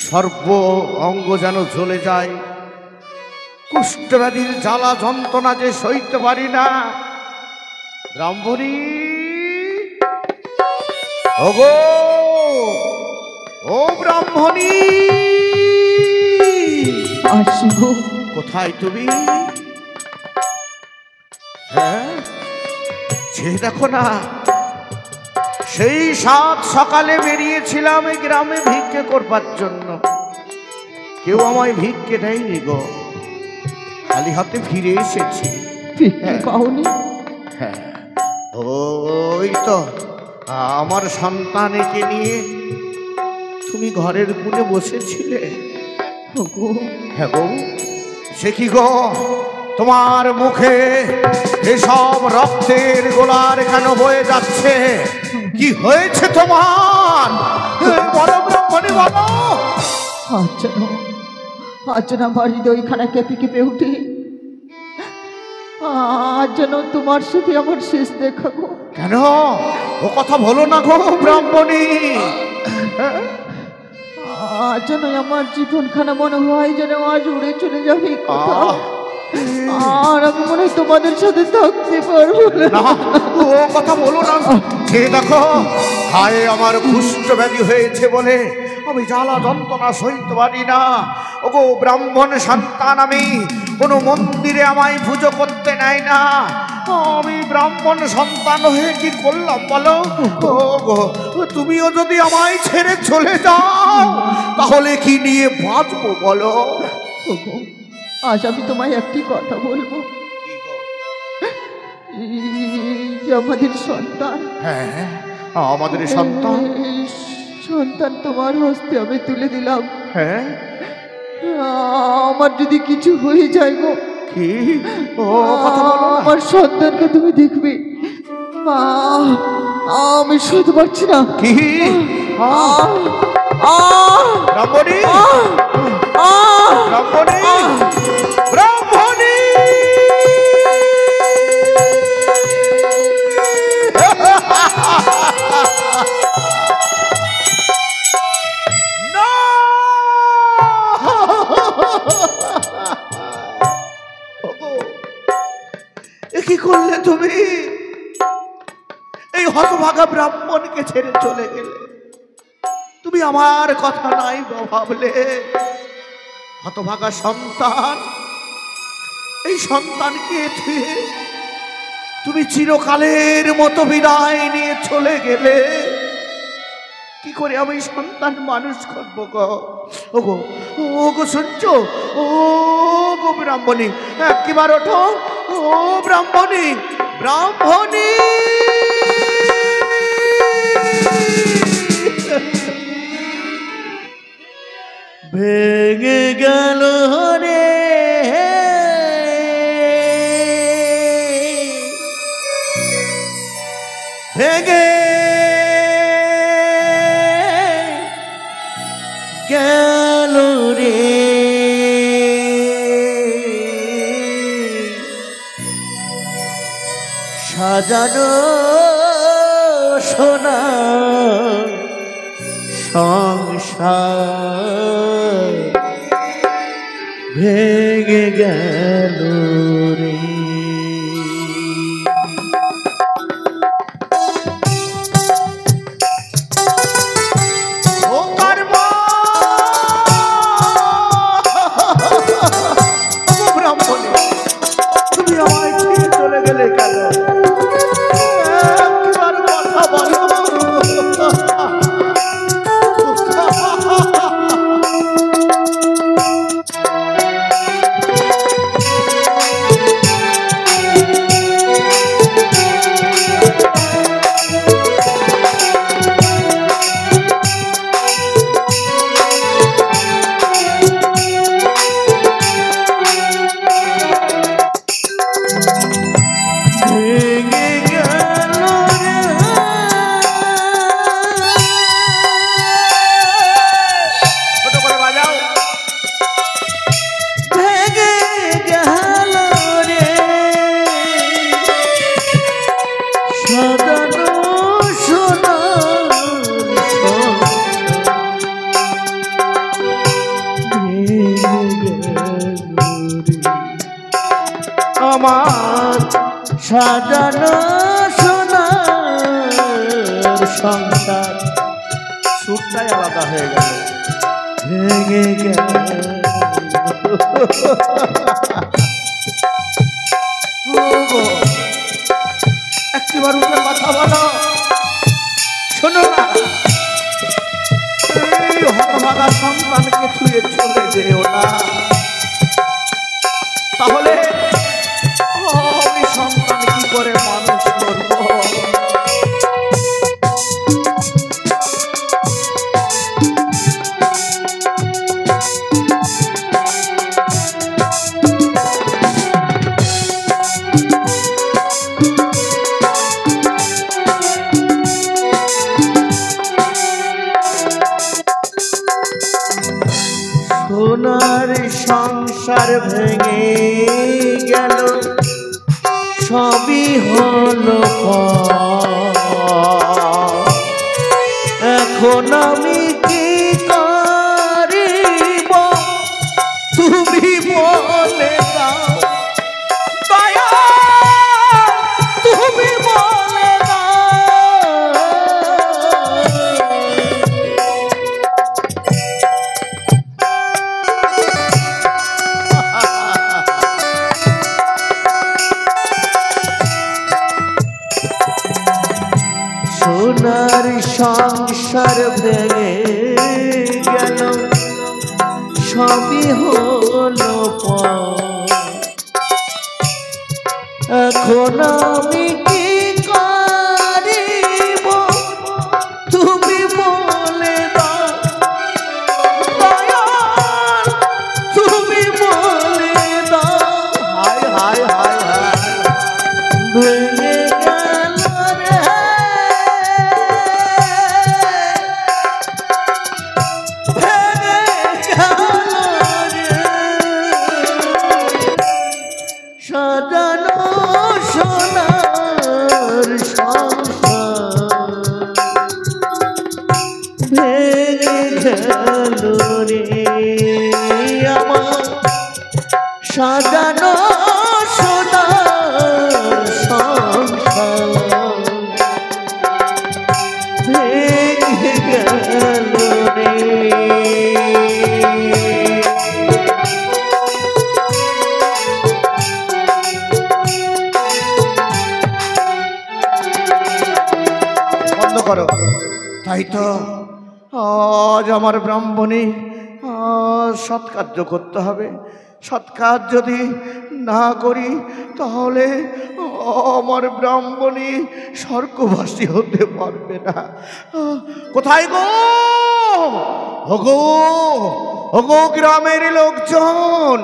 সর্ব অঙ্গ যেন জ্বলে যায়, কুষ্ঠব্যাধির জ্বালা যন্ত্রণা যে সইতে পারি না। ব্রাহ্মণী, ওগো ও ব্রাহ্মণী, আসবো। কোথায় তুমি? হ্যাঁ, যে দেখো না, সেই সাত সকালে বেরিয়েছিলাম এই গ্রামে ভিক্ষে করবার জন্য, কেউ আমায় ভিক্ষে দেয়নি গো, খালি হাতে ফিরে এসেছি। ভিক্ষে পাওনি? হ্যাঁ, ওই তো আমার সন্তানকে নিয়ে তুমি ঘরের কোণে বসেছিলে। হ্যাঁ গো, সে কি গো, তোমার মুখে এসব রক্তের গোলার কেন বয়ে যাচ্ছে? কি হয়েছে তোমার? বলো ব্রাহ্মণী, বলো। আজ যেন আমার হৃদয়খানা কেঁপে কেঁপে উঠে, আজ যেন তোমার সাথে আমার শেষ দেখা গো। কেন ও কথা বলো না গো ব্রাহ্মণী? আজ যেন আমার জীবনখানা মনে হয় যেন আজ উড়ে চলে যাবে কোথাও, আর আমি মনে হয় তোমাদের সাথে থাকতে পারবো না। ও কথা বলো না। সে দেখো, হায় আমার কুষ্ঠব্যাধি হয়েছে বলে আমি জ্বালা যন্ত্রণা সইতে পারি না। ওগো ব্রাহ্মণ সন্তান আমি, কোনো মন্দিরে আমায় পুজো করতে নেয় না। আমি ব্রাহ্মণ সন্তান হয়ে কি করলাম বলো? ওগো, তুমিও যদি আমায় ছেড়ে চলে যাও তাহলে কি নিয়ে বাঁচবো বলো? আজ আমি তোমায় একটি কথা বলবো। আমাদের সন্তান, হ্যাঁ আমাদের সন্তান, সন্তান তোমার হস্তে আমি তুলে দিলাম। হ্যাঁ, আমার যদি কিছু হয়ে যায় গো, কি ও কথা বলো না। আমার সন্তানকে তুমি দেখবে, আমি শুনতে পারছি না। কি ব্রাহ্মণী, ব্রাহ্মণী, ব্রাহ্মণী, কি করলে তুমি? এই হতভাগা ব্রাহ্মণকে ছেড়ে চলে গেলে, তুমি আমার কথা নাই ভাবলে? হতভাগা সন্তান, এই সন্তানকে তুমি চিরকালের মতো বিদায় নিয়ে চলে গেলে। কি করে আমি সন্তান মানুষ করবো গো? ওগো, ওগো শুনছো? ও গো ব্রাহ্মণী, একবার ওঠো। ও ব্রাহ্মণী, ব্রাহ্মণী, ভেঙে গেল রে ভেঙে গেল রে সাজানো সোনা সংসার ভেঙে গেল রে। তুমি আমায় ছেড়ে চলে গেলে কেন? একবার কথা বলো। সাজানো সোনার সংসার সুরটাই আলাদা হয়ে গেল। ভেঙে গেল। একটিবার উঠে কথা বলো, শোনো না, এই হতভাগা সন্তানকে ছুঁয়ে চলে যেও না, তাহলে আমি সন্তান কি করে মানুষ করবো? সোনার সংসার ভেঙে গেল, সবই হলো এখন আমি কি করিব তুমি বলে দাও দয়া, তুমি বলে দাও। সোনার সংসার ভেঙে গেল, সবই হলো এখন আমি কি করিব তুমি বলে দাও দয়াল, তুমি বলে দাও। হায় হায় হায় হায়, ভেঙে গেল রে, ভেঙে গেল রে, সাজানো সোনার সংসার ভেঙে গেল রে আমার, সাজানো সোনার সংসার ভেঙে গেল রে। বন্ধ করো। তাই তো আজ আমার ব্রাহ্মণী সৎকার্য করতে হবে। সৎকাজ যদি না করি তাহলে আমার ব্রাহ্মণী স্বর্গবাসী হতে পারবে না। কোথায় গো? ওগো ওগো গ্রামের লোকজন,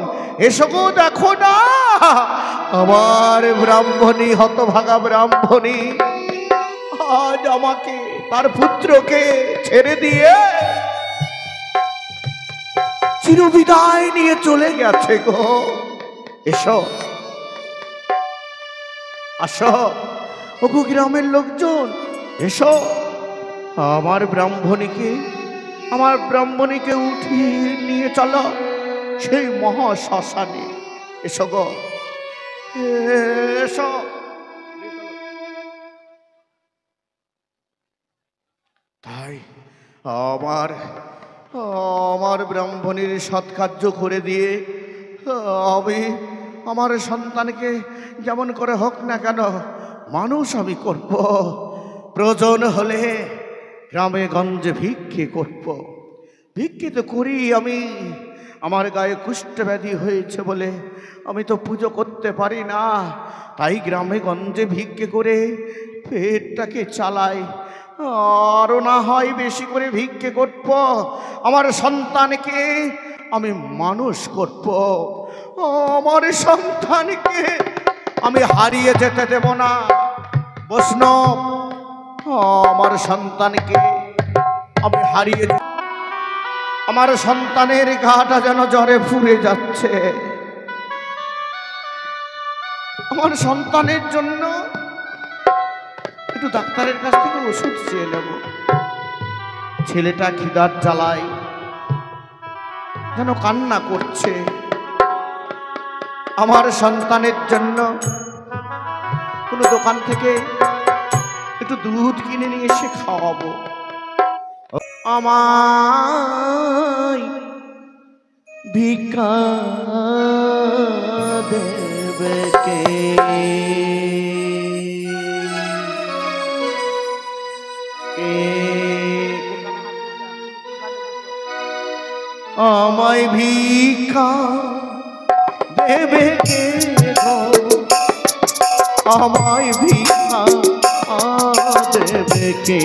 এসো গো, দেখো না আমার ব্রাহ্মণী, হতভাগা ব্রাহ্মণী আজ আমাকে তার পুত্রকে ছেড়ে দিয়ে চিরবিদায় নিয়ে চলে গেছে গো। এসো, আসো ওগো গ্রামের লোকজন, এসো আমার ব্রাহ্মণীকে উঠিয়ে নিয়ে চলো সেই মহা শ্মশানে। এসো গো, এসো। তাই আমার ব্রাহ্মণীর সৎকার্য করে দিয়ে আমি আমার সন্তানকে যেমন করে হোক না কেন মানুষ আমি করব। প্রয়োজন হলে গ্রামে গঞ্জে ভিক্ষে করব। ভিক্ষে তো করি আমি, আমার গায়ে কুষ্ঠব্যাধি হয়েছে বলে আমি তো পুজো করতে পারি না, তাই গ্রামে গঞ্জে ভিক্ষে করে পেটটাকে চালাই। আরও না হয় বেশি করে ভিক্ষে করব, আমার সন্তানকে আমি মানুষ করব। আমার সন্তানকে আমি হারিয়ে যেতে দেব না বৈষ্ণব। আমার সন্তানকে আমি হারিয়ে, আমার সন্তানের গাটা যেন জ্বরে পুড়ে যাচ্ছে। আমার সন্তানের জন্য একটু ডাক্তারের কাছ থেকে ওষুধ চেয়ে নেব। ছেলেটা খিদার জ্বালায় যেন কান্না করছে। আমার সন্তানের জন্য কোনো দোকান থেকে একটু দুধ কিনে নিয়ে এসে খাওয়াবো। আমায় ভিক্ষা দেবে কে? আমায় ভিক্ষা দেবে কে গো? আমায় ভিক্ষা দেবে কে?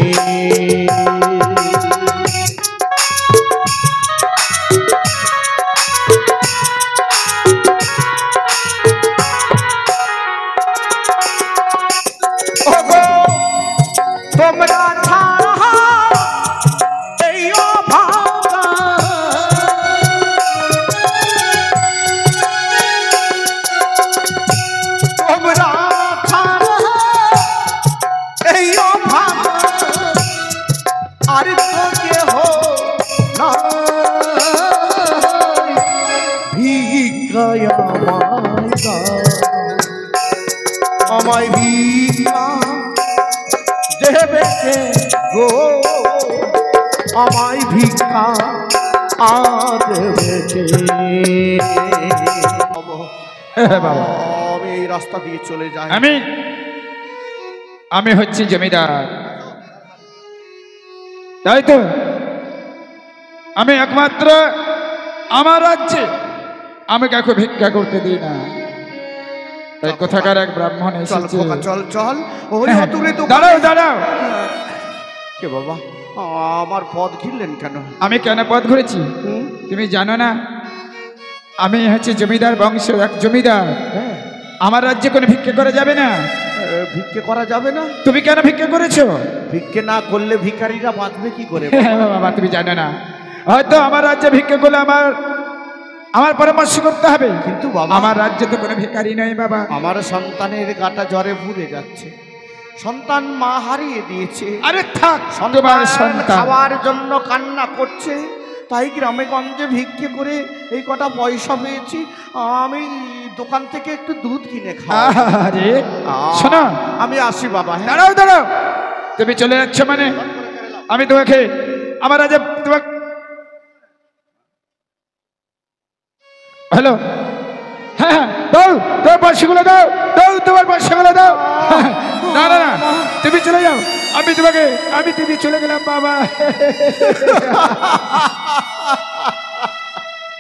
তোমরা ছাড়া এই অভাগা তোমরা ছাড়া এই অভাগা আর তো কেহ নাই। ভিক্ষায় আমায় ভিক্ষা দেবে কে গো? আমায় ভিক্ষা দেবে কে? বাবা আমি এই রাস্তা দিয়ে চলে যাই। আমি হচ্ছি জমিদার, তাই তো? আমি একমাত্র আমার রাজ্যে আমি কাউকে ভিক্ষা করতে দিই না। তাই কোথাকার এক ব্রাহ্মণ চল এসেছে। খোকা, চল চল। ওই অদূরে তো দাঁড়াও দাঁড়াও, কে বাবা আমার পথ ঘিরলেন কেন? আমি কেন পথ ঘুরেছি তুমি জানো না? আমি হচ্ছে জমিদার বংশ, এক জমিদার। আমার রাজ্যে কোনো ভিক্ষা করা যাবে না। ভিক্ষে করা যাবে না? তুমি কেন ভিক্ষা করেছো? ভিক্ষে না করলে ভিখারিরা বাঁচবে কি করে? বাবা তুমি জানো না, হয়তো আমার রাজ্যে ভিক্ষা করলে আমার পরামর্শ করতে হবে। কিন্তু বাবা আমার রাজ্যে তো কোনো ভিখারি নেই বাবা। আমার সন্তানের গাটা জ্বরে পুড়ে যাচ্ছে। সন্তান মা হারিয়ে দিয়েছে। আরে থাক, সন্তান সন্তান খাওয়ার জন্য কান্না করছে। তাই গ্রামে গঞ্জে ভিক্ষে করে এই কটা পয়সা পেয়েছি, আমি দোকান থেকে একটু দুধ কিনে খাই। আরে শোনো, আমি আসি বাবা। হ্যাঁ দাঁড়াও দাঁড়াও, তুমি চলে যাচ্ছ মানে আমি তোমাকে আমার রাজ্যে তোমাকে হ্যালো হ্যাঁ হ্যাঁ দাও, তোমার পয়সাগুলো দাও, দাও তোমার পয়সাগুলো দাও। না না না, তুমি চলে যাও, তুমি চলে গেলাম বাবা।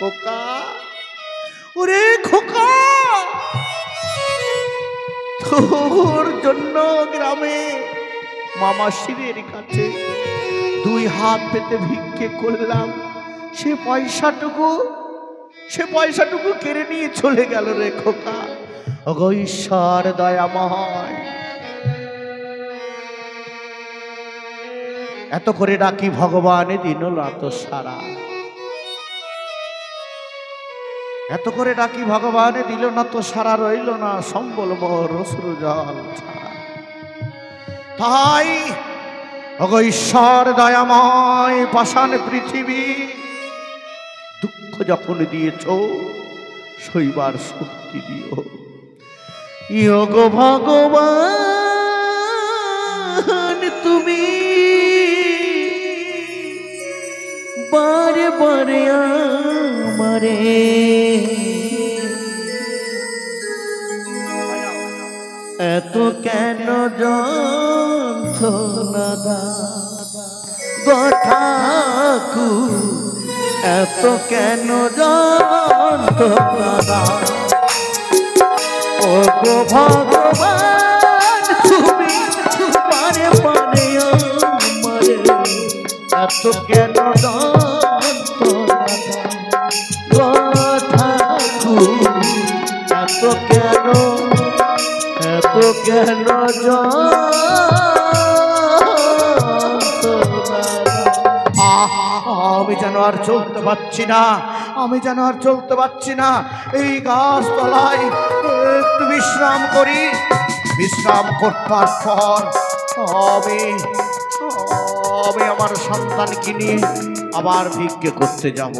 খোকা, ওরে খোকা, তোর জন্য গ্রামে মামা শিরের কাছে 2 হাত পেতে ভিক্ষে করলাম। সে পয়সাটুকু কেড়ে নিয়ে চলে গেল রে খোকা। ওগো ঈশ্বর দয়াময়, এত করে ডাকি ভগবান দিল না তো সারা, এত করে ডাকি ভগবান দিল না তো সারা, রইল না সম্বল মোর অশ্রু জল ছাড়া। তাই ওগো ঈশ্বর দয়াময়, পাষাণ পৃথিবী দুঃখ যখন দিয়েছ সইবার শক্তি দিও। ইয়োগো ভগবান, তুমি বারে বারে আমারে এত কেন যন্ত্রণা গো ঠাকুর, এত কেন যন্ত্রণা? ও গো ভগবান, তুমি পারে পারে আমারে এত কেন যন্ত্রণা গো ঠাকুর, এত কেন আমি যেন আর চলতে পারছি না, আমি যেন আর চলতে পারছি না। এই গাছ তলায় একটু বিশ্রাম করি। বিশ্রাম করবার পর আমি আমার সন্তানকে নিয়ে আবার ভিক্ষে করতে যাব।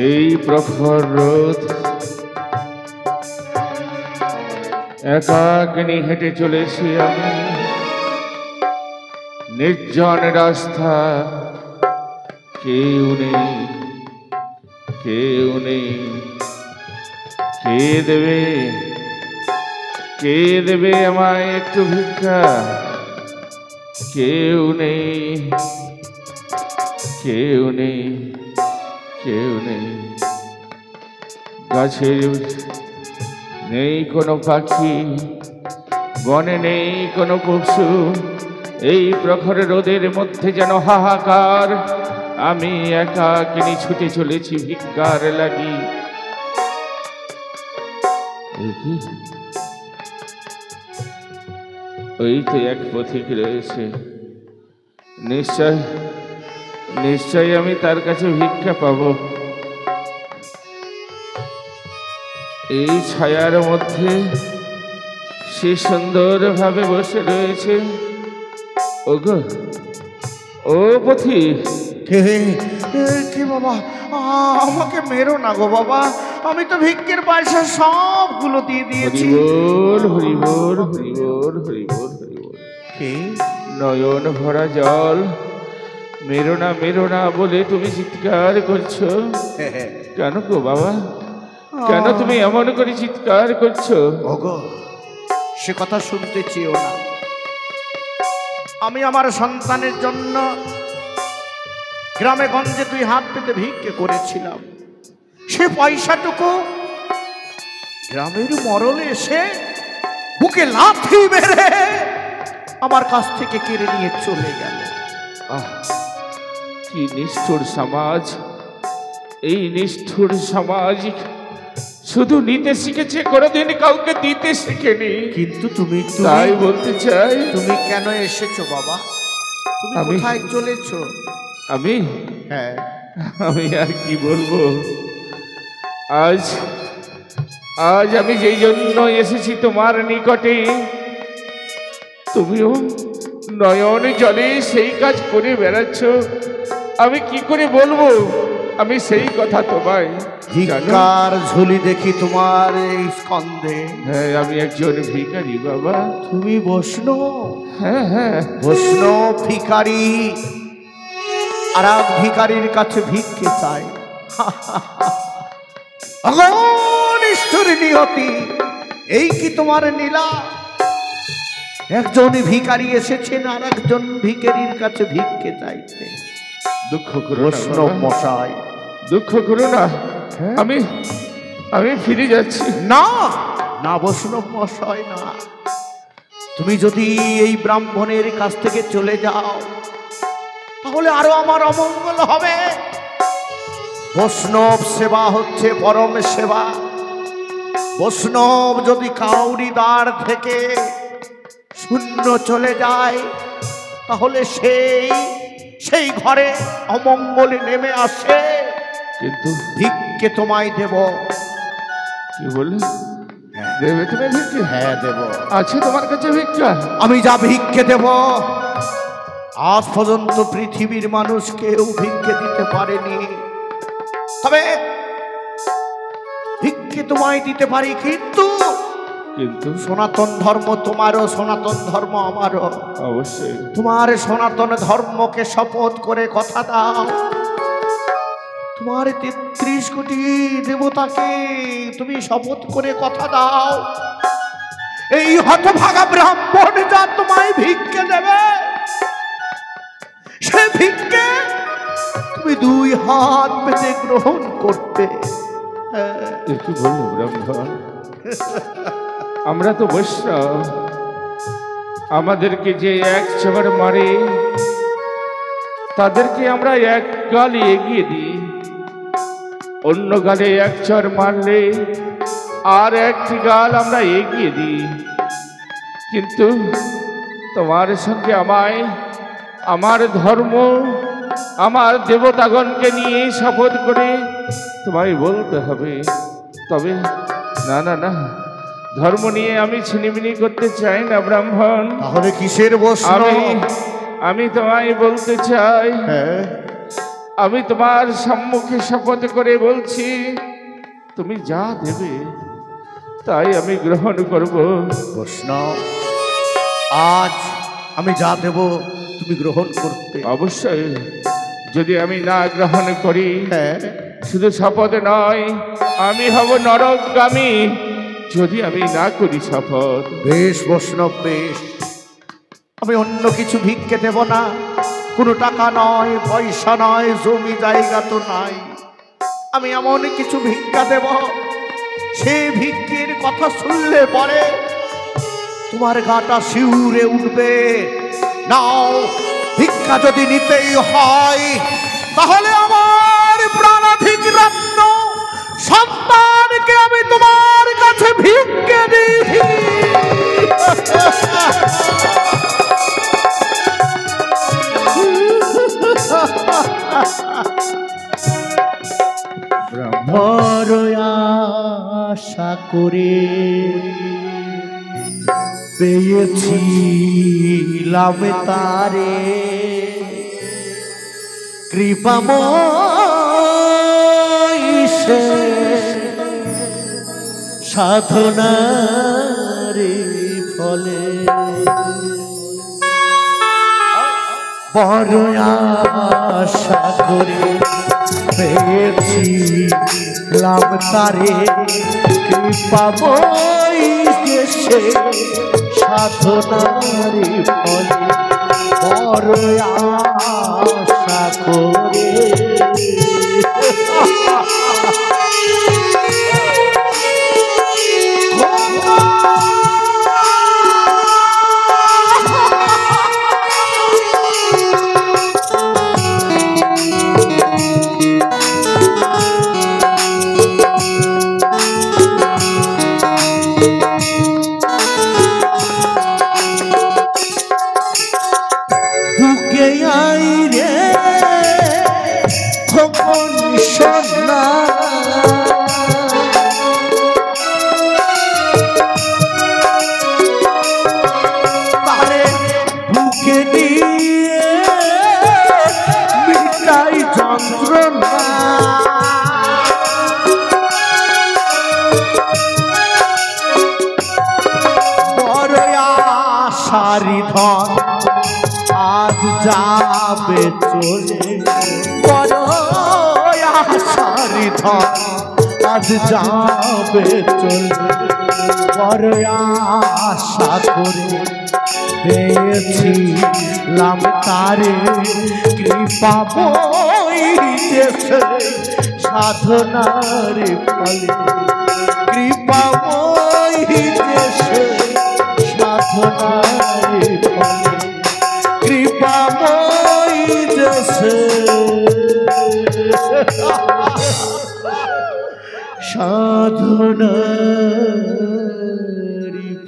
এই প্রখর রোদ একাকিনী হেঁটে চলেছি আমি, নির্জন রাস্তা, কেউ নেই, কেউ নেই। কে দেবে, কে দেবে আমায় একটু ভিক্ষা? কেউ নেই, কেউ নেই, কেউ নেই। গাছে নেই কোনো পাখি, বনে নেই কোনো পশু, এই প্রখর রোদের মধ্যে যেন হাহাকার। আমি একাকিনী ছুটে চলেছি ভিক্ষার লাগি। ওই তো এক পথিক রয়েছে, নিশ্চয় নিশ্চয় আমি তার কাছে ভিক্ষা পাবো। এই ছায়ার মধ্যে সে সুন্দরভাবে বসে রয়েছে। ওগো, ও পথিক। কে বাবা? আমাকে মেরো না গো বাবা, আমি তো ভিক্ষের পয়সা সবগুলো দিয়ে দিয়েছি। হরিবোল, হরিবোল, হরিবোল, হরিবোল, হরিবোল। কে? নয়ন ভরা জল, মেরো না, মেরো না বলে তুমি চিৎকার করছো কেন গো বাবা? কেন তুমি এমন করে চিৎকার করছো? ওগো, সে কথা শুনতে চেয়েও না। আমি আমার সন্তানের জন্য গ্রামে গঞ্জে 2 হাত পেতে ভিক্ষে করেছিলাম। সে পয়সাটুকু গ্রামের মরলে এসে বুকে লাথি মেরে আমার কাছ থেকে কেড়ে নিয়ে চলে গেল। আহ, কি নিষ্ঠুর সমাজ! এই নিষ্ঠুর সমাজ শুধু নিতে শিখেছে, কোনোদিন কাউকে দিতে শিখেনি। কিন্তু তুমি তাই বলতে চাই, তুমি কেন এসেছো বাবা? তুমি কোথায় চলেছো? আমি হ্যাঁ, আমি আর কি বলবো? আজ আজ আমি যেই জন্য এসেছি তোমার নিকটে, তুমিও নয়ন জলে সেই কাজ করে বেড়াচ্ছ। আমি কি করে বলবো? আমি সেই কথা তোমায়। ভিক্ষার ঝুলি দেখি তোমার এই স্কন্ধে। হ্যাঁ, আমি একজন ভিখারি বাবা। তুমি বৈষ্ণব? হ্যাঁ হ্যাঁ, বৈষ্ণব ভিখারি আর এক ভিখারির কাছে ভিক্ষে চাই। নিষ্ঠুরী নিয়তি, এই কি তোমার নীলা? একজন ভিখারি এসেছেন আর একজন ভিখারির কাছে ভিক্ষে চাইতে। দুঃখ করো না বৈষ্ণব বাবা, মশাই, দুঃখ করো না। আমি আমি ফিরে যাচ্ছি। না না বৈষ্ণব মশাই না, তুমি যদি এই ব্রাহ্মণের কাছ থেকে চলে যাও তাহলে আরো আমার অমঙ্গল হবে। বৈষ্ণব সেবা হচ্ছে পরম সেবা। বৈষ্ণব যদি কাউরি দ্বার থেকে শূন্য চলে যায় তাহলে সেই ঘরে অমঙ্গলে নেমে আসে। কিন্তু ভিক্ষে তোমায় দেব। কি বললে? দেবে তুমি ভিক্ষে? হ্যাঁ দেব। আছে তোমার কাছে ভিক্ষা? আমি যা ভিক্ষে দেব আজ পর্যন্ত পৃথিবীর মানুষ কেউ ভিক্ষে দিতে পারেনি। তবে ভিক্ষে তোমায় দিতে পারি, কিন্তু কিন্তু সনাতন ধর্ম তোমারও, সনাতন ধর্ম আমারও। অবশ্যই। তোমার সনাতন ধর্মকে শপথ করে কথা দাও, তোমার 33 কোটি দেবতাকে তুমি শপথ করে কথা দাও, এই হতভাগা ব্রাহ্মণ যা তোমায় ভিক্ষে দেবে সে ভিক্ষে তুমি 2 হাত পেতে গ্রহণ করতে। কি বললো ব্রাহ্মণ? আমরা তো বৈষ্ণব, আমাদেরকে যে এক চড় মারে তাদেরকে আমরা এক গালে এগিয়ে দিই, অন্য গালে এক চড় মারলে আর একটি গাল আমরা এগিয়ে দিই। কিন্তু তোমার সঙ্গে আমায় আমার ধর্ম, আমার দেবতাগণকে নিয়ে শপথ করে তোমায় বলতে হবে। তবে না না না, ধর্ম নিয়ে আমি ছিনিমিনি করতে চাই না ব্রাহ্মণ। তাহলে কিসের বৈষ্ণব? আমি তোমায় বলতে চাই, আমি তোমার সম্মুখে শপথ করে বলছি, তুমি যা দেবে তাই আমি গ্রহণ করব। বৈষ্ণব, আজ আমি যা দেব তুমি গ্রহণ করতে। অবশ্যই। যদি আমি না গ্রহণ করি, হ্যাঁ, শুধু শপথ নয়, আমি হব নরকগামী। যদি আমি না করি শপথ। বেশ বৈষ্ণব, বেশ। আমি অন্য কিছু ভিক্ষে দেব না। কোনো টাকা নয়, পয়সা নয়, জমি জায়গা তো নাই। আমি এমন কিছু ভিক্ষা দেব, সে ভিক্ষের কথা শুনলে পরে তোমার গাটা শিউরে উঠবে। নাও, ভিক্ষা যদি নিতেই হয় তাহলে আমার প্রাণাধিক রত্ন সন্তানকে আমি তোমার কাছে ভিক্ষে দিই। বড় আশা করে পেয়েছিলাম তারে, কৃপাময় সে সাধনার ফলে। বড় আশা করে পেয়েছিলাম তারে, কৃপাময় সে সাধনার ফলে। বড় আশা করে ধন আজ যাবে চলে, বড় আশারি ধন আজ যাবে চলে। বড় আশা করে পেয়েছিলাম তারে, কৃপাময় সাধনার ফলে। কৃপাময় সাধনার ফলে, কৃপাময় সাধনার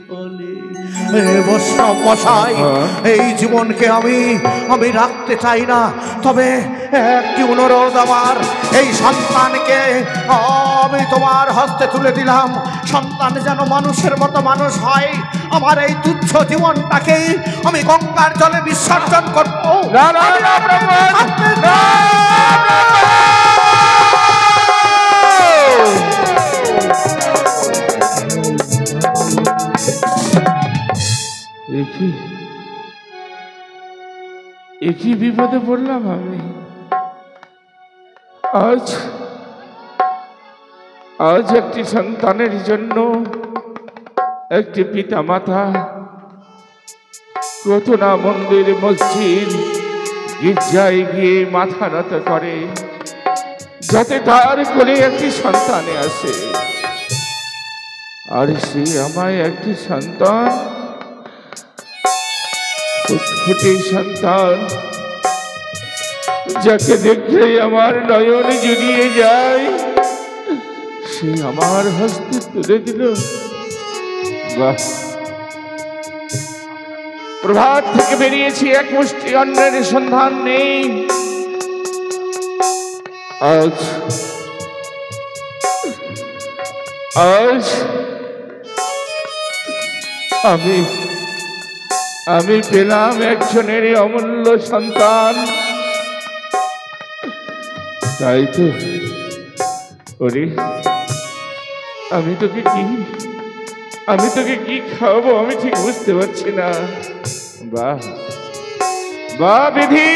ফলে। বৈষ্ণব মশাই, এই জীবনকে আমি রাখতে চাই না, তবে একটি অনুরোধ আমার, এই সন্তানকে আমি তোমার হস্তে তুলে দিলাম। সন্তান যেন মানুষের মতো মানুষ হয়। আমার এই তুচ্ছ জীবনটাকে আমি গঙ্গার জলে বিসর্জন করবো। একই বিপদে পড়লাম আমি। আজ একটি সন্তানের জন্য একটি পিতা মাতা কত না মন্দির, মসজিদ, গির্জায় গিয়ে মাথা নত করে যাতে তার কোলে একটি সন্তানে আসে। আর সে আমায় একটি সন্তান, ফুটফুটে সন্তান, যাকে দেখলে আমার নয়ন জুড়িয়ে যায়, সে আমার হস্তে তুলে দিল। বাহ! প্রভাত থেকে বেরিয়েছি, এক মুষ্টি অন্নের সন্ধান নেই। আজ আমি পেলাম একজনের অমূল্য সন্তান। তাই তো। ওরে আমি তোকে কি খাওয়াবো আমি ঠিক বুঝতে পারছি না। বাহ বাহ বিধি,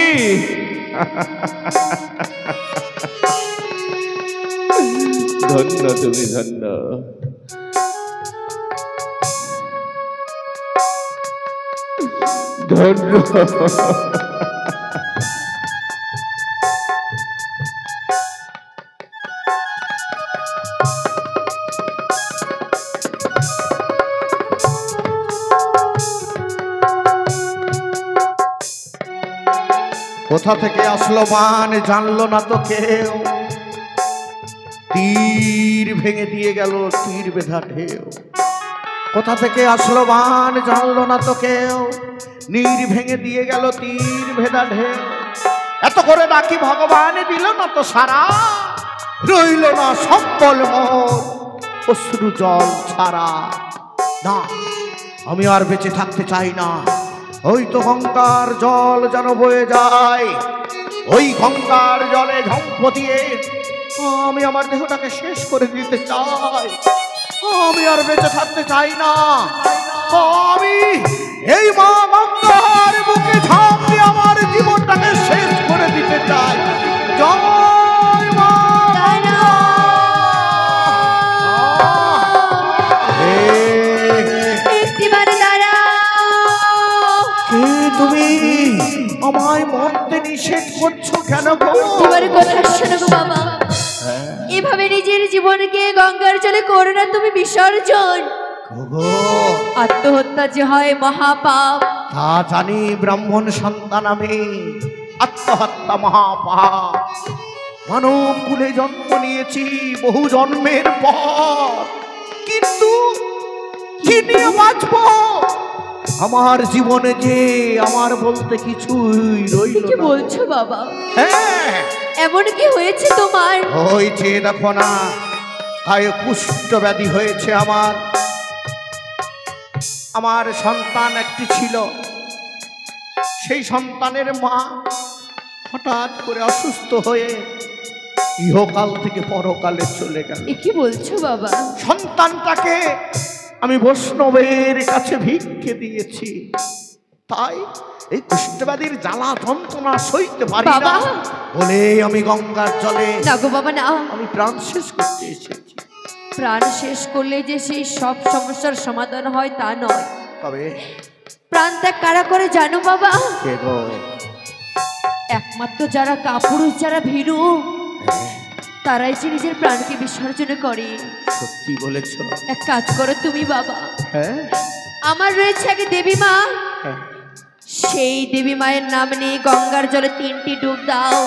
ধন্য তুমি ধন্য। ধন্য কোথা থেকে আসলো মান জানলো না তো কেউ, তীর ভেঙে দিয়ে গেল তীর বেঁধা ঢেউ। কোথা থেকে আসলো মান জানলো না তো কেউ, নীর ভেঙে দিয়ে গেল তীর ভেদা ঢেউ। এত করে ডাকি ভগবান দিল না তো সারা, রইল না সম্বল মোর অশ্রু জল ছাড়া। না আমি আর বেঁচে থাকতে চাই না, ওই তো গঙ্গার জল যেন বয়ে যায়, ওই গঙ্গার জলে ঝম্প দিয়ে আমি আমার দেহটাকে শেষ করে দিতে চাই। আমি আর বেঁচে থাকতে চাই না, আমি এই মা গঙ্গার বুকে ঝাঁপ দিয়ে আমার জীবনটাকে শেষ করে দিতে চাই। জয় মা তুমি আমায় মরতে নিষেধ করছো কেন গো? এবারে কথা শোনো গো বাবা, এভাবে নিজের জীবনকে গঙ্গার জলে করো না তুমি বিসর্জন। আত্মহত্যা যে হয় মহাপাপ তা জানি, ব্রাহ্মণ সন্তান আমি, আত্মহত্যা মহাপাপ। মানব কুলে জন্ম নিয়েছি বহু জন্মের পর, কিন্তু কি নিয়ে বাঁচব? আমার জীবনে যে আমার বলতে কিছুই রইল কি না। বলছো বাবা? হ্যাঁ এমন কি হয়েছে তোমার? হয়েছে দেখো না, গায়ে কুষ্ঠ ব্যাধি হয়েছে আমার। আমার সন্তান একটি ছিল, সেই সন্তানের মা হঠাৎ করে অসুস্থ হয়ে ইহকাল থেকে পরকালে চলে গেল। কি বলছো বাবা? সন্তানটাকে আমি বৈষ্ণবের কাছে ভিক্ষে দিয়েছি, তাই এই কুষ্ঠব্যাধির জ্বালা যন্ত্রণা সইতে পারি না বলে আমি গঙ্গার জলে না গো বাবা না, আমি প্রাণ শেষ করতে এসেছি। প্রাণ শেষ করলে যে সেই সব সমস্যার সমাধান হয় তা নয়। তবে প্রাণ ত্যাগ কারা করে জানো বাবা? কে গো? একমাত্র যারা কাপুরুষ, যারা ভীরু, তারাই যে নিজের প্রাণকে বিসর্জন করে। সত্যি বলেছ। এক কাজ করো তুমি বাবা, হ্যাঁ আমার রয়েছে আগে দেবী মা, সেই দেবী মায়ের নাম নিয়ে গঙ্গার জলে 3টি ডুব দাও।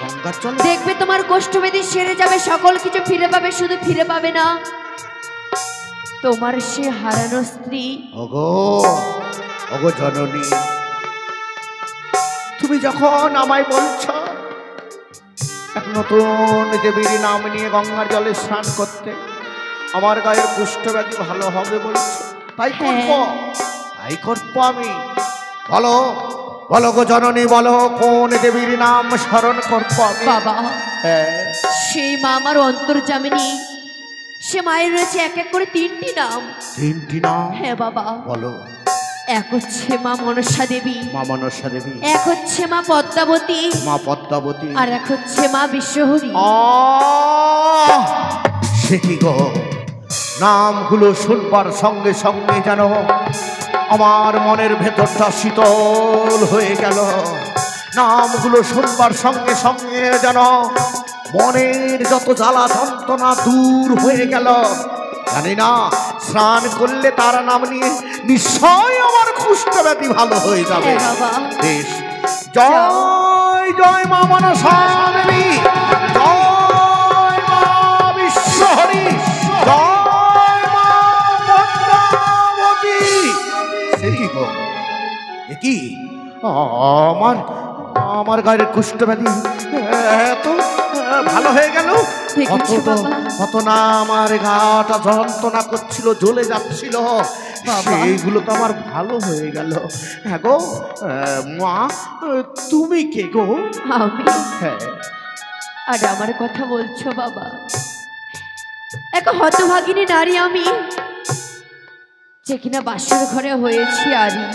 গঙ্গার জলে দেখবে তোমার কষ্টবেদী সেরে যাবে, সকল কিছু ফিরে পাবে। শুধু ফিরে পাবে না, তোমার সে হারানো স্ত্রী। ওগো ওগো জননী, তুমি যখন আমায় বলছো এক নতুন দেবীর নাম নিয়ে গঙ্গার জলে স্নান করতে, আমার গায়ের কুষ্ঠব্যাধি ভালো হবে বলছো, তাই করবো, তাই করবো আমি। বলো বলো গো জননী, বলো কোন দেবীর নাম স্মরণ করবো আমি? বাবা হ্যাঁ সেই মা আমার অন্তর্যামিনী, সে মায়ের রয়েছে এক এক করে 3টি নাম। 3টি নাম? হ্যাঁ বাবা। বলো। এক হচ্ছে মা মনসা দেবী, মা মনসা দেবী। এক হচ্ছে মা পদ্মাবতী, মা পদ্মাবতী। আর এক হচ্ছে মা বিশ্বহরী। সে কি গো, নামগুলো শুনবার সঙ্গে সঙ্গে যেন আমার মনের ভেতরটা শীতল হয়ে গেল। নামগুলো শুনবার সঙ্গে সঙ্গে যেন মনের যত জ্বালা যন্ত্রণা দূর হয়ে গেল। জানি না, স্নান করলে তার নাম নিয়ে নিশ্চয় আমার কুষ্ঠব্যাধি ভালো হয়ে যাবে। বেশ, জয় জয় মা মনসা দেবী, জয় মা বিশ্বহরী, জয় মা পদ্মাবতী। সে কি গো, এ কি আমার গায়ের কুষ্ঠব্যাধি এত ভালো হয়ে গেল? কত না আমার গাটা যন্ত্রণা করছিল, জ্বলে যাচ্ছিল, সেইগুলো তো আমার ভালো হয়ে গেল। হ্যাঁ গো মা, তুমি কে গো? আমি? হ্যাঁ আর আমার কথা বলছো বাবা? এক হতভাগিনী নারী আমি, যে কিনা বাসর ঘরে হয়েছি আরি,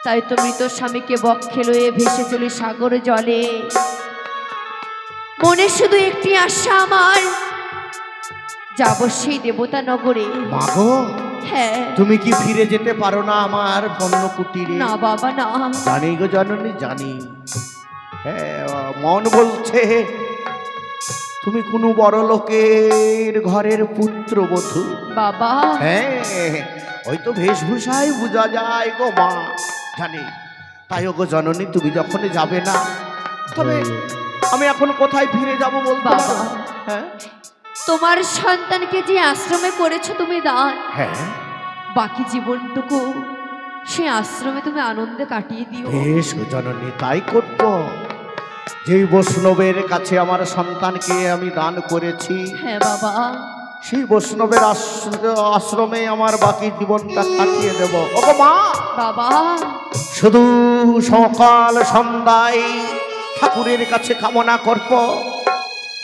তাই তো মৃত স্বামীকে বক্ষে লয়ে ভেসে চলি সাগর জলে। মনে শুধু একটি আশা আমার, যাব সেই দেবতা নগরে। মাগো, হ্যাঁ। তুমি কি ফিরে যেতে পারো না আমার পণ্য কুটিরে? না বাবা না। জানি গো জননী, জানি। হ্যাঁ, মন বলছে তুমি কোনো বড় লোকের ঘরের পুত্রবধূ। বাবা। হ্যাঁ, ওই তো বেশভূষায় বোঝা যায় গো মা, জানি। তাই গো জননী, তুমি যখন যাবে না, তবে আমি এখন কোথায় ফিরে যাব বলতে বাবা? পারো? হ্যাঁ, তোমার সন্তানকে যে আশ্রমে করেছো তুমি দান, হ্যাঁ, বাকি জীবনটুকু সে আশ্রমে তুমি আনন্দে কাটিয়ে দিও। বেশ গো জননী, তাই করব। যেই বৈষ্ণবের কাছে আমার সন্তানকে আমি দান করেছি, হ্যাঁ বাবা, সেই বৈষ্ণবের আশ্রমে আমার বাকি জীবনটা কাটিয়ে দেব। ওগো মা, বাবা শুধু সকাল সন্ধ্যায় ঠাকুরের কাছে কামনা করব,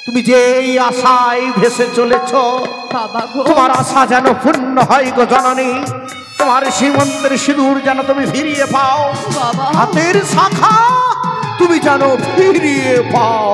তুমি যেই আশায় ভেসে চলেছ, বাবা গো, তোমার আশা যেন পূর্ণ হয় গো জননী। তোমার সীমন্তের সিঁদুর যেন তুমি ফিরিয়ে পাও, বাবা হাতের শাখা তুমি যেন ফিরিয়ে পাও।